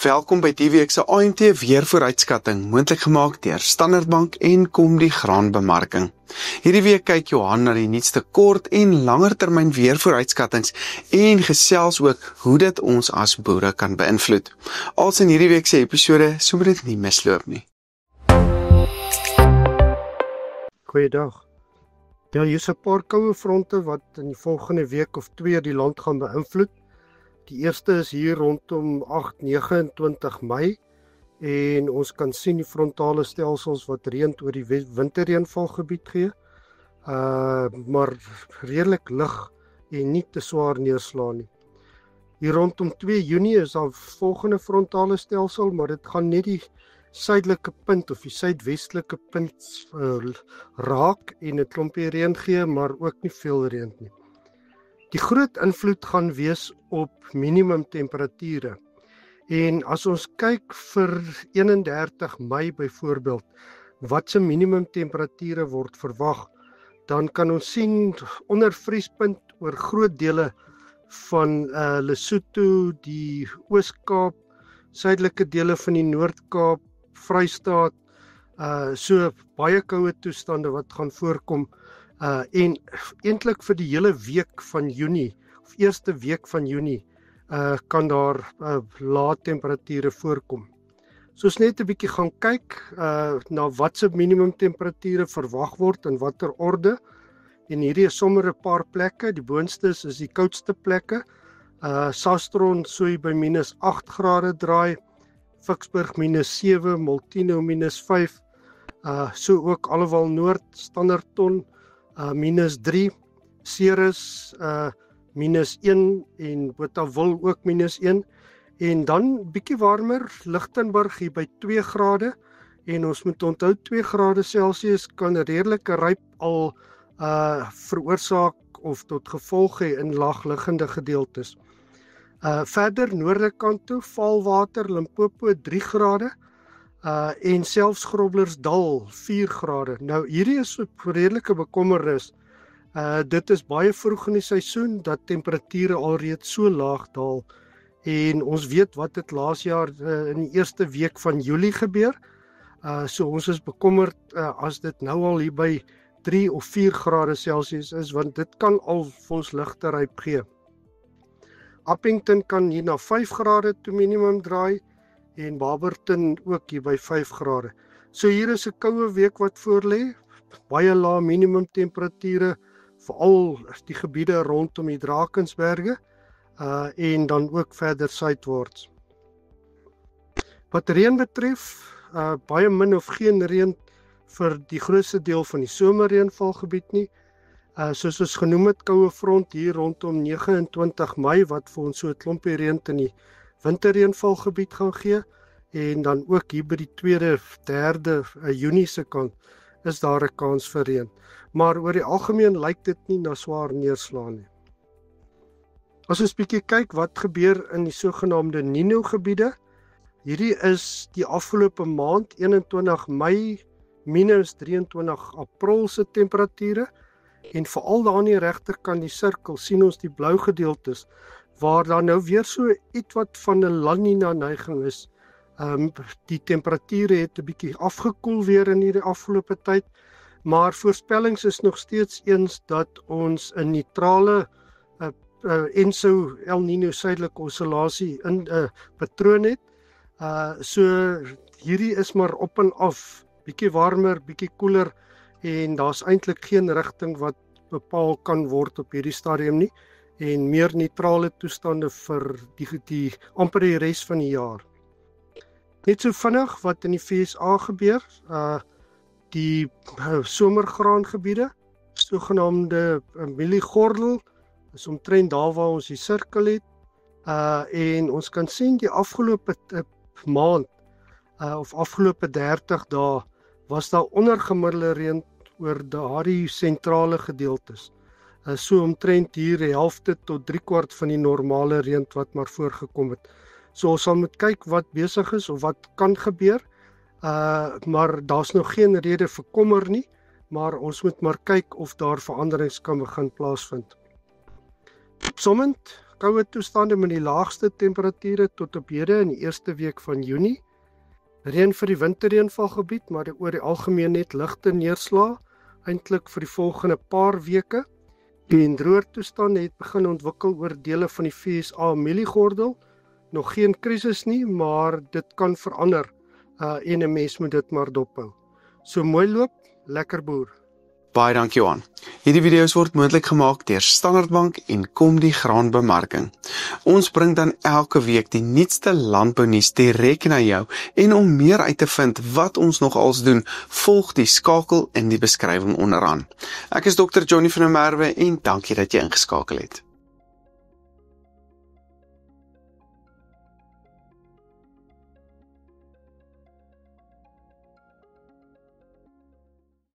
Welkom by die week se AMT weervooruitskatting, moontlik gemaak deur Standard Bank en Komdi Graanbemarking. Hierdie week kyk Johan na die nuutste kort en langer termyn weervooruitskattings en gesels ook hoe dit ons as boere kan beïnvloed. Als in hierdie week se episode, so moet dit nie misloop nie. Goeiedag. Ja, hier is 'n paar koue fronte wat in die volgende week of 2 die land gaan beïnvloed. Die eerste is hier rondom 8-29 Mei en ons kan sien die frontale stelsels wat reën oor die winterreënvalgebied gee, maar redelik lig en nie te swaar neerslaan nie. Hier rondom 2 Junie is daar volgende frontale stelsel, maar dit gaan net die suidelike punt of die suidwestelike punt raak en 'n klompie reën gee, maar ook nie veel reën nie. Die groot invloed gaan wees op minimum temperature. En as ons kyk vir 31 Mei byvoorbeeld, wat se minimum temperature word verwag, dan kan ons sien onder vriespunt oor groot dele van Lesotho, die Oos-Kaap, suidelike dele van die Noord-Kaap, Vrystaat, so baie koue toestande wat gaan voorkom. En eintlik vir die hele week van Junie, of eerste week van Junie, kan daar lae temperature voorkom. So ons net 'n bietjie gaan kyk na wat se minimum temperature verwag word in watter orde. En hierdie is sommer 'n paar plekke, die boonste is die koudste plekke. Sastron sou by -8 grade draai, Ficksburg -7, Multino -5, so ook Allewal Noord, Standerton -3, Ceres -1 en Botawil ook -1 en dan bietjie warmer Lichtenburg hier by 2 grade en ons moet onthou 2 grade Celsius kan redelike ryp al veroorsaak of tot gevolg hê in laagliggende gedeeltes. Verder noorde kant toe Valwater Limpopo 3 grade en selfs Groblersdal 4 grade. Nou hierdie is 'n redelike bekommernis. Dit is baie vroeg in die seisoen dat temperature alreeds so laag daal en ons weet wat het laas jaar in die eerste week van Julie gebeur. So ons is bekommerd as dit nou al hier by 3 of 4 grade Celsius is, want dit kan al vir ons ligte ryp gee. Appington kan hier na 5 grade toe minimum draai en Barberton ook hier by 5 grade. So hier is 'n koue week wat voorlê, baie lae minimum temperature, veral die gebiede rondom die Drakensberge en dan ook verder suidwaarts. Wat reën betref, baie min of geen reën vir die grootste deel van die somerreënvalgebied nie. Soos ons genoem het, koue front hier rondom 29 Mei wat vir ons so 'n klompie reën in die winterreënvalgebied gaan gee en dan ook hier by die 2de, 3de Junie se kant is daar 'n kans vir reën. Maar oor die algemeen lyk dit nie na swaar neerslaan nie. As ons bietjie kyk wat gebeur in die sogenaamde Nino gebiede, hierdie is die afgelope maand 21 Mei minus 23 April se temperature en veral daar aan die regterkant die sirkel sien ons die blou gedeeltes waar daar nou weer so ietwat van 'n La Nina neiging is. Die temperature het 'n bietjie afgekoel weer in hierdie afgelope tyd, maar voorspellings is nog steeds eens dat ons 'n neutrale ENSO El Niño suidelike oscillasie in 'n patroon het. So hierdie is maar op en af, bietjie warmer, bietjie koeler en daar's eintlik geen rigting wat bepaal kan word op hierdie stadium nie en meer neutrale toestande vir die amper die res van die jaar. Net so vinnig wat in die VSA gebeur, die somergraangebiede, sogenaamde mieliegordel, is omtrent daar waar ons die sirkel het, en ons kan sien die afgelope maand, of afgelope 30 dae, was daar ondergemiddelde reën oor daardie sentrale gedeeltes. So omtrent hier die helfte tot 3/4 van die normale reën wat maar voorgekom het. So ons sal moet kyk wat besig is of wat kan gebeur, maar daar's nog geen rede vir kommer nie, maar ons moet maar kyk of daar veranderings kan begin plaasvind. Opsommend koue toestande met die laagste temperature tot op hede in die eerste week van Junie. Reën vir die winterreënvalgebied, maar oor die algemeen net ligte neerslae, eintlik vir die volgende paar weke. Die droogtoestande het begin ontwikkel oor dele van die FSA mieliegordel. Nog geen krisis nie, maar dit kan verander en 'n mens moet dit maar dophou. So mooi loop, lekker boer. Baie dankie Johan. Hierdie video's word moontlik gemaak deur Standard Bank en Komdi Graanbemarking. Ons bring dan elke week die nuutste landbounuus direk na jou en om meer uit te vind wat ons nog als doen, volg die skakel in die beskrywing onderaan. Ek is Dr. Johnny van der Merwe en dankie dat jy ingeskakel het.